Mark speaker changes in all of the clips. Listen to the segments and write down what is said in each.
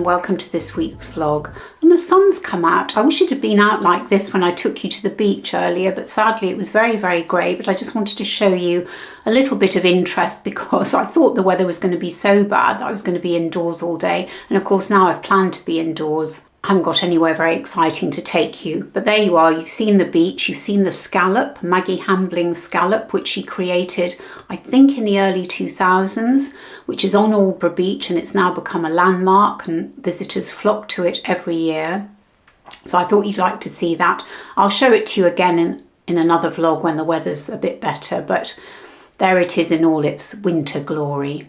Speaker 1: and welcome to this week's vlog. And the sun's come out. I wish it had been out like this when I took you to the beach earlier, but sadly it was very, very grey. But I just wanted to show you a little bit of interest because I thought the weather was going to be so bad that I was going to be indoors all day. And of course now I've planned to be indoors. I haven't got anywhere very exciting to take you, but there you are. You've seen the beach, you've seen the scallop, Maggie Hambling's scallop, which she created, I think in the early 2000s, which is on Aldborough Beach, and it's now become a landmark and visitors flock to it every year. So I thought you'd like to see that. I'll show it to you again in another vlog when the weather's a bit better, but there it is in all its winter glory.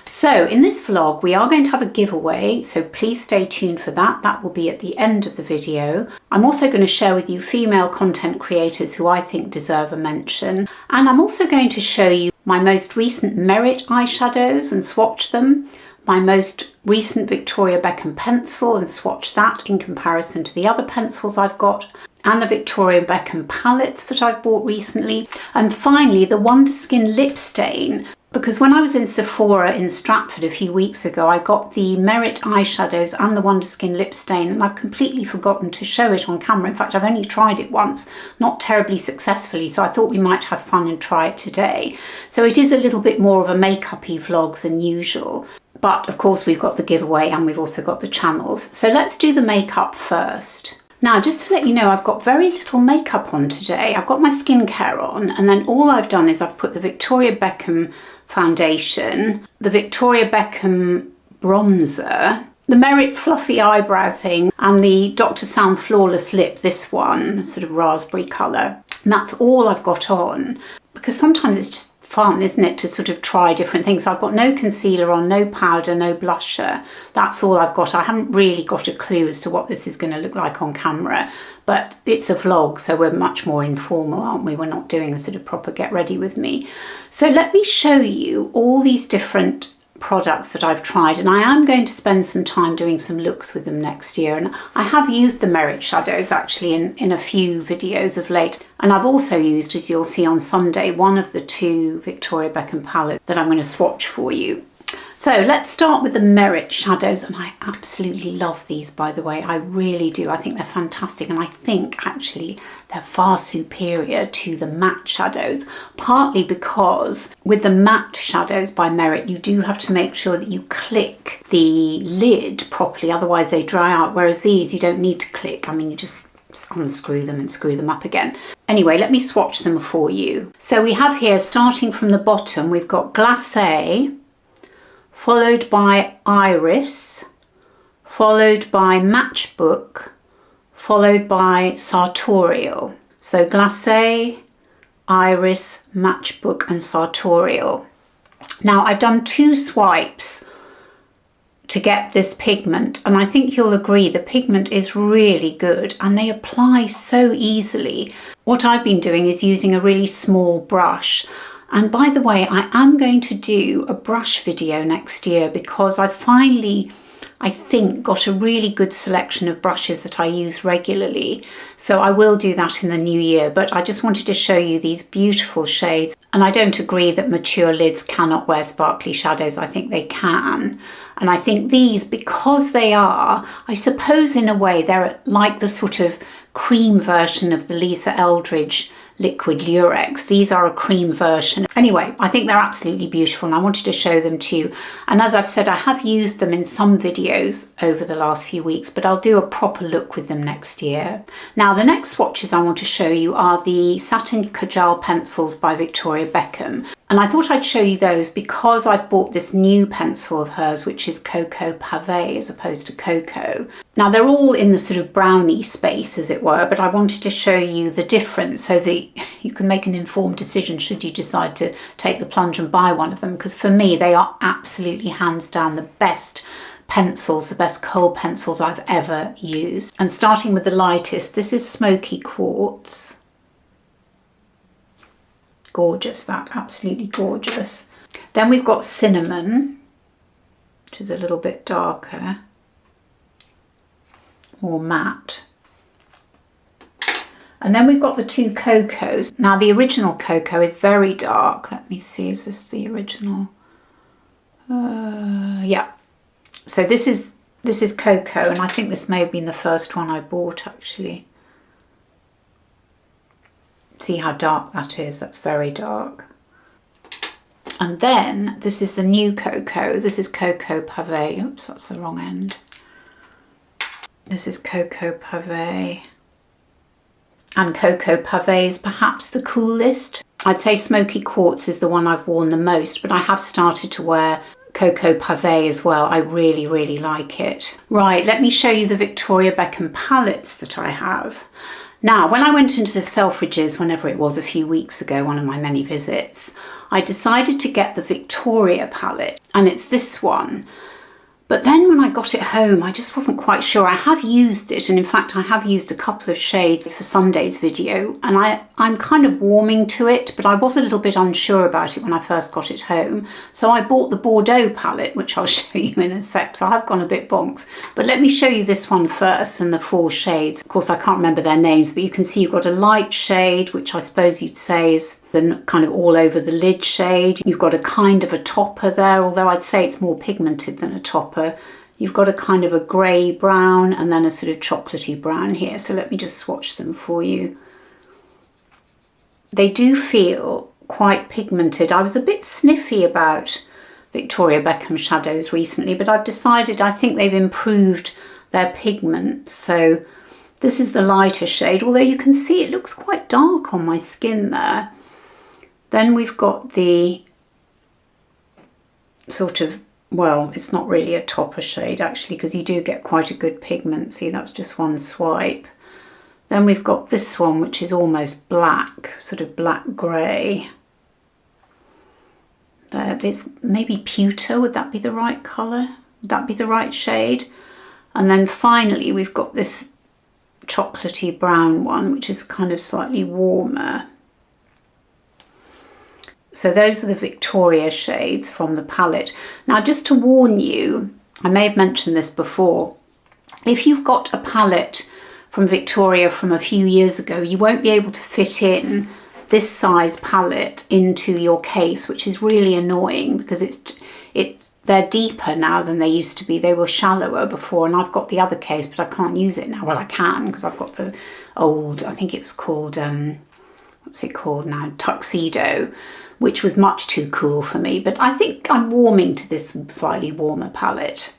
Speaker 1: So in this vlog, we are going to have a giveaway, so please stay tuned for that. That will be at the end of the video. I'm also going to share with you female content creators who I think deserve a mention. And I'm also going to show you my most recent Merit eyeshadows and swatch them, my most recent Victoria Beckham pencil and swatch that in comparison to the other pencils I've got, and the Victoria Beckham palettes that I've bought recently. And finally, the Wonderskin lip stain. Because when I was in Sephora in Stratford a few weeks ago, I got the Merit eyeshadows and the Wonderskin lip stain, and I've completely forgotten to show it on camera. In fact, I've only tried it once, not terribly successfully, so I thought we might have fun and try it today. So it is a little bit more of a makeup-y vlog than usual. But of course we've got the giveaway and we've also got the channels. So let's do the makeup first. Now, just to let you know, I've got very little makeup on today. I've got my skincare on, and then all I've done is I've put the Victoria Beckham foundation, the Victoria Beckham bronzer, the Merit fluffy eyebrow thing, and the Dr. Sam Flawless lip, this one, sort of raspberry colour. And that's all I've got on, because sometimes it's just fun, isn't it, to sort of try different things. So I've got no concealer on, no powder, no blusher. That's all I've got. I haven't really got a clue as to what this is going to look like on camera, but it's a vlog, so we're much more informal, aren't we? We're not doing a sort of proper get ready with me. So let me show you all these different products that I've tried, and I am going to spend some time doing some looks with them next year. And I have used the Merit shadows actually in a few videos of late, and I've also used, as you'll see on Sunday, one of the two Victoria Beckham palettes that I'm going to swatch for you. So let's start with the Merit shadows, and I absolutely love these, by the way. I really do. I think they're fantastic, and I think actually they're far superior to the matte shadows, partly because with the matte shadows by Merit, you do have to make sure that you click the lid properly, otherwise they dry out, whereas these you don't need to click. I mean, you just unscrew them and screw them up again. Anyway, let me swatch them for you. So we have here, starting from the bottom, we've got Glacé, followed by Iris, followed by Matchbook, followed by Sartorial. So Glacé, Iris, Matchbook and Sartorial. Now I've done 2 swipes to get this pigment, and I think you'll agree the pigment is really good and they apply so easily. What I've been doing is using a really small brush. And by the way, I am going to do a brush video next year because I finally, I think, got a really good selection of brushes that I use regularly. So I will do that in the new year, but I just wanted to show you these beautiful shades. And I don't agree that mature lids cannot wear sparkly shadows. I think they can. And I think these, because they are, I suppose in a way, they're like the sort of cream version of the Lisa Eldridge liquid Lurex. These are a cream version. Anyway, I think they're absolutely beautiful and I wanted to show them to you. And as I've said, I have used them in some videos over the last few weeks, but I'll do a proper look with them next year. Now, the next swatches I want to show you are the Satin Kajal pencils by Victoria Beckham. And I thought I'd show you those because I've bought this new pencil of hers, which is Cocoa Pavé as opposed to Cocoa. Now, they're all in the sort of brownie space, as it were, but I wanted to show you the difference so that you can make an informed decision should you decide to take the plunge and buy one of them, because for me, they are absolutely hands down the best pencils, the best kohl pencils I've ever used. And starting with the lightest, this is Smoky Quartz. Gorgeous, that, absolutely gorgeous. Then we've got Cinnamon, which is a little bit darker, more matte. And then we've got the 2 Cocos. Now the original Cocoa is very dark. Let me see, is this the original? Yeah. So this is This is Cocoa, and I think this may have been the first one I bought actually. See how dark that is? That's very dark. And then this is the new Cocoa. This is Cocoa Pavé. Oops, that's the wrong end. This is Cocoa Pavé. And Cocoa Pavé is perhaps the coolest. I'd say Smoky Quartz is the one I've worn the most, but I have started to wear Cocoa Pavé as well. I really, really like it. Right, let me show you the Victoria Beckham palettes that I have. Now, when I went into the Selfridges, whenever it was a few weeks ago, one of my many visits, I decided to get the Victoria palette, and it's this one. But then when I got it home, I just wasn't quite sure. I have used it, and in fact I have used a couple of shades for Sunday's video, and I'm kind of warming to it, but I was a little bit unsure about it when I first got it home. So I bought the Bordeaux palette, which I'll show you in a sec, so I have gone a bit bonks. But let me show you this one first, and the 4 shades. Of course I can't remember their names, but you can see you've got a light shade, which I suppose you'd say is the kind of all over the lid shade. You've got a kind of a topper there, although I'd say it's more pigmented than a topper. You've got a kind of a grey brown and then a sort of chocolatey brown here. So let me just swatch them for you. They do feel quite pigmented. I was a bit sniffy about Victoria Beckham shadows recently, but I've decided I think they've improved their pigment. So this is the lighter shade, although you can see it looks quite dark on my skin there. Then we've got the sort of, well, it's not really a topper shade actually, because you do get quite a good pigment. See, that's just one swipe. Then we've got this one, which is almost black, sort of black grey. That is maybe pewter. Would that be the right colour? Would that be the right shade? And then finally, we've got this chocolatey brown one, which is kind of slightly warmer. So those are the Victoria shades from the palette. Now, just to warn you, I may have mentioned this before, if you've got a palette from Victoria from a few years ago, you won't be able to fit in this size palette into your case, which is really annoying because they're deeper now than they used to be. They were shallower before, and I've got the other case, but I can't use it now. Well, I can, because I've got the old, I think it was called, what's it called now? Tuxedo, which was much too cool for me. But I think I'm warming to this slightly warmer palette.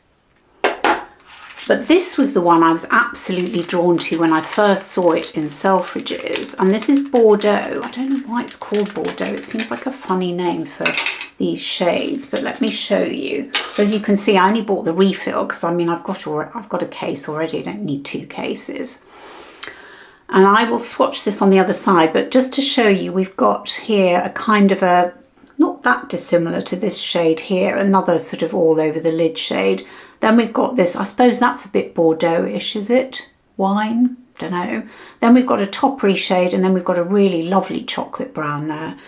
Speaker 1: But this was the one I was absolutely drawn to when I first saw it in Selfridges. And this is Bordeaux. I don't know why it's called Bordeaux. It seems like a funny name for these shades, but let me show you. So as you can see, I only bought the refill because I mean I've got a case already. I don't need 2 cases. And I will swatch this on the other side, but just to show you, we've got here a kind of a, not that dissimilar to this shade here, another sort of all over the lid shade. Then we've got this, I suppose that's a bit Bordeaux-ish, is it? Wine? Don't know. Then we've got a toppery shade, and then we've got a really lovely chocolate brown there.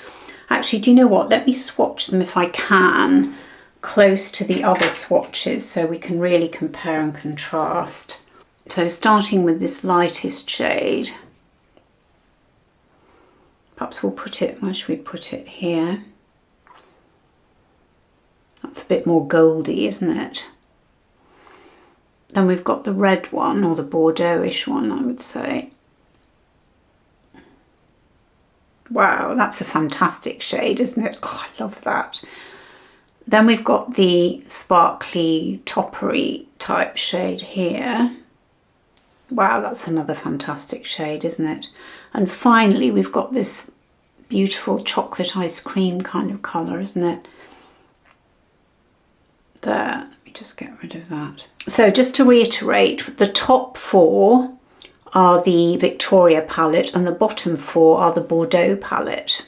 Speaker 1: Actually, do you know what? Let me swatch them if I can, close to the other swatches so we can really compare and contrast. So starting with this lightest shade, perhaps we'll put it, where should we put it? Here. That's a bit more goldy, isn't it? Then we've got the red one, or the Bordeaux-ish one, I would say. Wow, that's a fantastic shade, isn't it? Oh, I love that. Then we've got the sparkly, toppery type shade here. Wow, that's another fantastic shade, isn't it? And finally, we've got this beautiful chocolate ice cream kind of colour, isn't it? There, let me just get rid of that. So just to reiterate, the top 4 are the Victoria palette and the bottom 4 are the Bordeaux palette.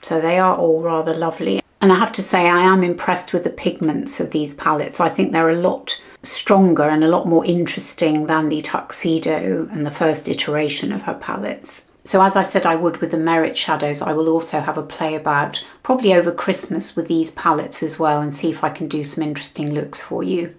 Speaker 1: So they are all rather lovely. And I have to say, I am impressed with the pigments of these palettes. I think they're a lot stronger and a lot more interesting than the Tuxedo and the first iteration of her palettes. So as I said I would with the Merit shadows, I will also have a play about, probably over Christmas, with these palettes as well, and see if I can do some interesting looks for you.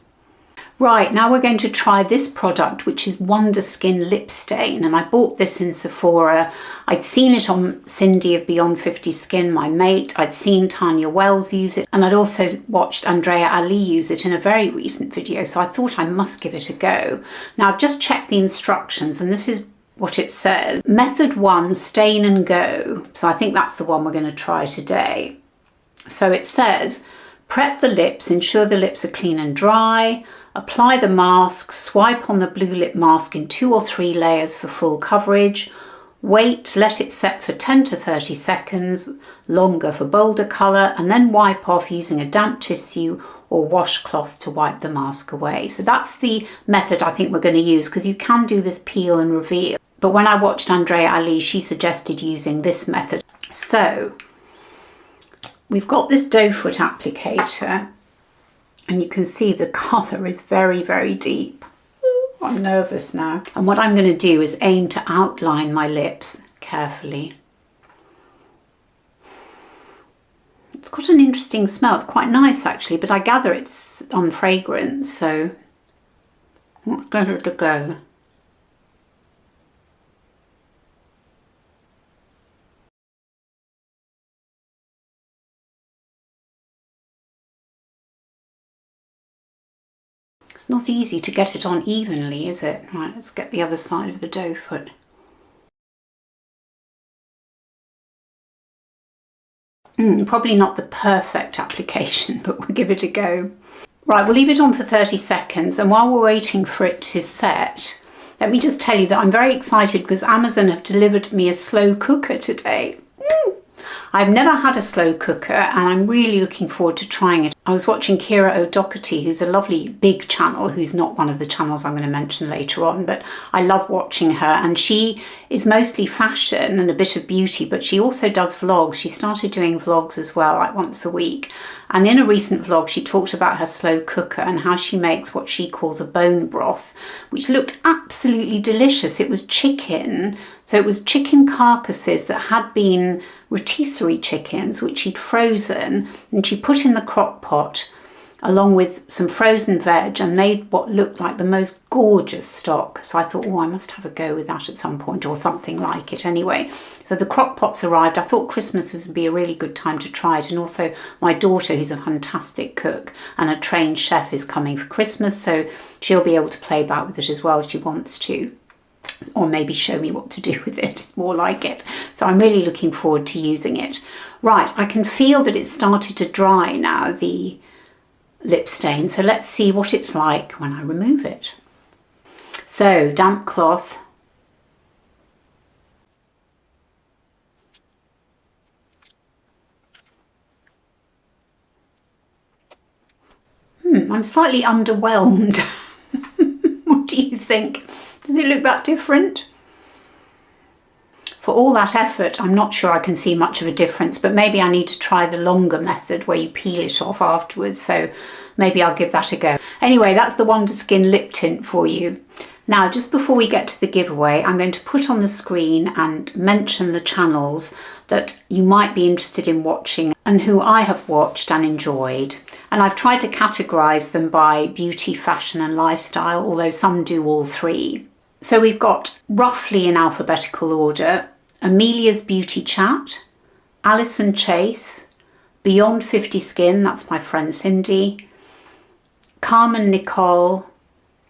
Speaker 1: Right, now we're going to try this product, which is Wonderskin Lip Stain, and I bought this in Sephora. I'd seen it on Cindy of Beyond 50 Skin, my mate. I'd seen Tanya Wells use it, and I'd also watched Andrea Ali use it in a very recent video, so I thought I must give it a go. Now, I've just checked the instructions, and this is what it says. Method 1, stain and go. So I think that's the one we're going to try today. So it says, prep the lips, ensure the lips are clean and dry. Apply the mask, swipe on the blue lip mask in 2 or 3 layers for full coverage. Wait, let it set for 10 to 30 seconds, longer for bolder colour, and then wipe off using a damp tissue or washcloth to wipe the mask away. So that's the method I think we're going to use, because you can do this peel and reveal. But when I watched Andrea Ali, she suggested using this method. So we've got this doe foot applicator, and you can see the colour is very, very deep. I'm nervous now. And what I'm going to do is aim to outline my lips carefully. It's got an interesting smell. It's quite nice actually, but I gather it's on fragrance, so let's give it a go. It's not easy to get it on evenly, is it? Right, let's get the other side of the doe foot. Probably not the perfect application, but we'll give it a go. Right, we'll leave it on for 30 seconds, and while we're waiting for it to set, let me just tell you that I'm very excited because Amazon have delivered me a slow cooker today. I've never had a slow cooker, and I'm really looking forward to trying it. I was watching Kira O'Doherty, who's a lovely big channel, who's not one of the channels I'm going to mention later on, but I love watching her, and she is mostly fashion and a bit of beauty, but she also does vlogs. She started doing vlogs as well, like once a week. And in a recent vlog, she talked about her slow cooker and how she makes what she calls a bone broth, which looked absolutely delicious. It was chicken. So it was chicken carcasses that had been rotisserie chickens, which she'd frozen, and she put in the crock pot along with some frozen veg and made what looked like the most gorgeous stock. So I thought, oh, I must have a go with that at some point, or something like it anyway. So the crock pots arrived. I thought Christmas would be a really good time to try it. And also my daughter, who's a fantastic cook and a trained chef, is coming for Christmas. So she'll be able to play about with it as well if she wants to. Or maybe show me what to do with it. It's more like it. So I'm really looking forward to using it. Right, I can feel that it's started to dry now, the lip stain. So let's see what it's like when I remove it. So, damp cloth. I'm slightly underwhelmed. What do you think? Does it look that different? For all that effort, I'm not sure I can see much of a difference, but maybe I need to try the longer method where you peel it off afterwards, so maybe I'll give that a go. Anyway, that's the Wonderskin lip tint for you. Now, just before we get to the giveaway, I'm going to put on the screen and mention the channels that you might be interested in watching and who I have watched and enjoyed. And I've tried to categorise them by beauty, fashion and lifestyle, although some do all three. So we've got, roughly in alphabetical order, Amelia's Beauty Chat, Alison Chase, Beyond 50 Skin, that's my friend Cindy, Carmen Nicole,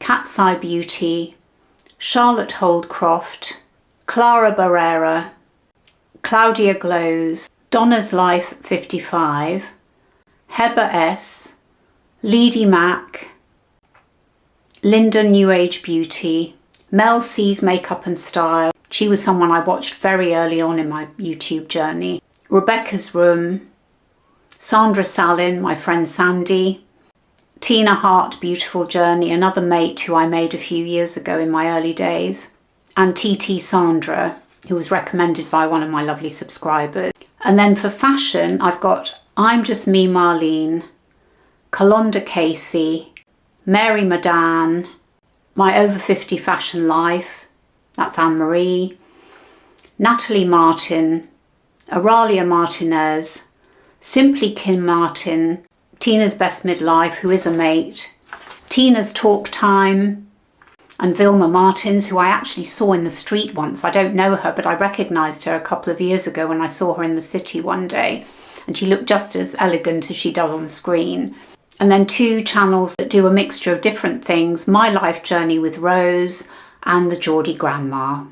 Speaker 1: Cat's Eye Beauty, Charlotte Holdcroft, Clara Barrera, Claudia Glows, Donna's Life 55, Heber S, Leedy Mac, Linda New Age Beauty, Mel C's Makeup and Style. She was someone I watched very early on in my YouTube journey. Rebecca's Room, Sandra Salin, my friend Sandy, Tina Hart, Beautiful Journey, another mate who I made a few years ago in my early days, and TT Sandra, who was recommended by one of my lovely subscribers. And then for fashion, I've got I'm Just Me Marlene, Kalonda Casey, Mary Madan, My Over 50 Fashion Life, that's Anne-Marie, Natalie Martin, Aralia Martinez, Simply Kim Martin, Tina's Best Midlife, who is a mate, Tina's Talk Time, and Vilma Martins, who I actually saw in the street once. I don't know her, but I recognised her a couple of years ago when I saw her in the city one day, and she looked just as elegant as she does on screen. And then 2 channels that do a mixture of different things, My Life Journey with Rose and the Geordie Grandma.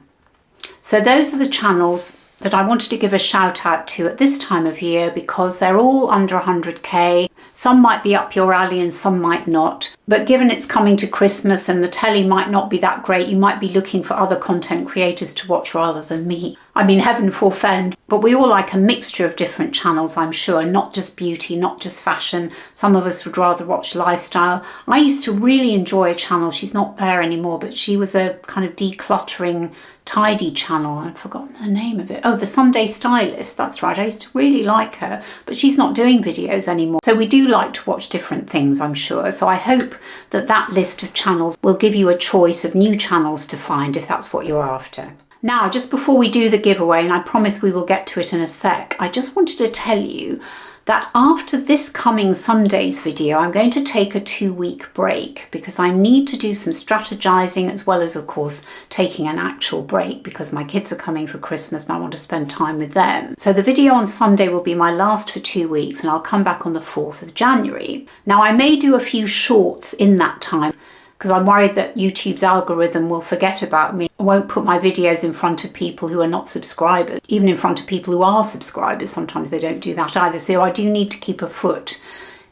Speaker 1: So those are the channels that I wanted to give a shout out to at this time of year, because they're all under 100k. Some might be up your alley and some might not. But given it's coming to Christmas and the telly might not be that great, you might be looking for other content creators to watch rather than me. I mean, heaven forfend. But we all like a mixture of different channels, I'm sure, not just beauty, not just fashion. Some of us would rather watch lifestyle. I used to really enjoy a channel, she's not there anymore, but she was a kind of decluttering, tidy channel. I've forgotten the name of it. Oh, the Sunday Stylist, that's right. I used to really like her, but she's not doing videos anymore. So we do like to watch different things, I'm sure. So I hope that that list of channels will give you a choice of new channels to find if that's what you're after. Now, just before we do the giveaway, and I promise we will get to it in a sec, I just wanted to tell you that after this coming Sunday's video, I'm going to take a 2-week break because I need to do some strategizing, as well as, of course, taking an actual break because my kids are coming for Christmas and I want to spend time with them. So the video on Sunday will be my last for 2 weeks, and I'll come back on the 4th of January. Now, I may do a few shorts in that time, because I'm worried that YouTube's algorithm will forget about me. I won't put my videos in front of people who are not subscribers, even in front of people who are subscribers. Sometimes they don't do that either. So I do need to keep a foot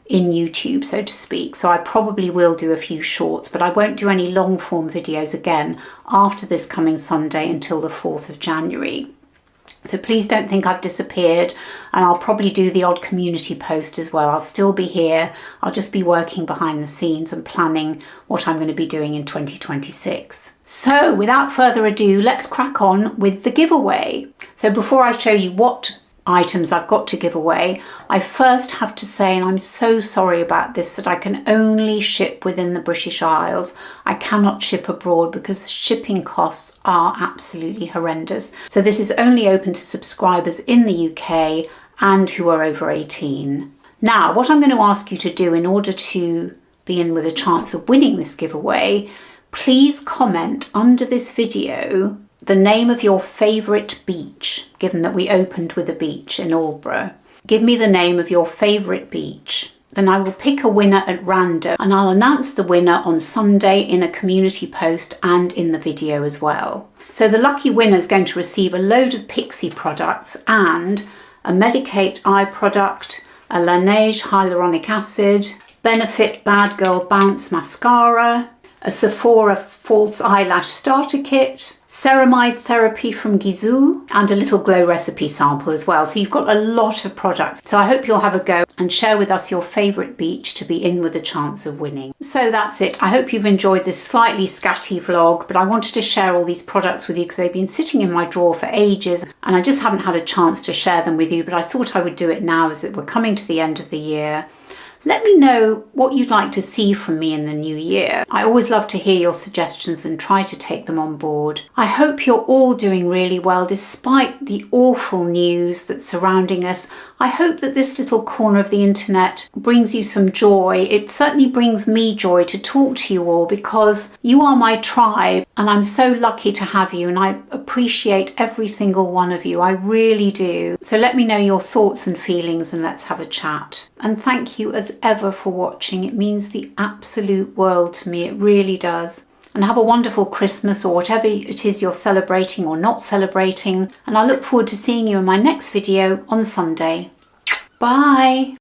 Speaker 1: in YouTube, so to speak. So I probably will do a few shorts, but I won't do any long form videos again after this coming Sunday until the 4th of January. So please don't think I've disappeared, and I'll probably do the odd community post as well. I'll still be here. I'll just be working behind the scenes and planning what I'm going to be doing in 2026. So without further ado, let's crack on with the giveaway. So before I show you what items I've got to give away, I first have to say, and I'm so sorry about this, that I can only ship within the British Isles. I cannot ship abroad because shipping costs are absolutely horrendous. So this is only open to subscribers in the UK and who are over 18. Now, what I'm going to ask you to do in order to be in with a chance of winning this giveaway, please comment under this video the name of your favourite beach, given that we opened with a beach in Aldborough. Give me the name of your favourite beach. Then I will pick a winner at random, and I'll announce the winner on Sunday in a community post and in the video as well. So the lucky winner is going to receive a load of Pixie products and a Medicate eye product, a Laneige hyaluronic acid, Benefit Bad Girl Bounce mascara, a Sephora false eyelash starter kit, ceramide therapy from Gizou, and a little glow recipe sample as well. So you've got a lot of products. So I hope you'll have a go and share with us your favourite beach to be in with a chance of winning. So that's it. I hope you've enjoyed this slightly scatty vlog, but I wanted to share all these products with you because they've been sitting in my drawer for ages and I just haven't had a chance to share them with you, but I thought I would do it now as we're coming to the end of the year. Let me know what you'd like to see from me in the new year. I always love to hear your suggestions and try to take them on board. I hope you're all doing really well despite the awful news that's surrounding us. I hope that this little corner of the internet brings you some joy. It certainly brings me joy to talk to you all because you are my tribe and I'm so lucky to have you, and I appreciate every single one of you. I really do. So let me know your thoughts and feelings and let's have a chat. And thank you as ever for watching. It means the absolute world to me. It really does. And have a wonderful Christmas or whatever it is you're celebrating or not celebrating. And I look forward to seeing you in my next video on Sunday. Bye.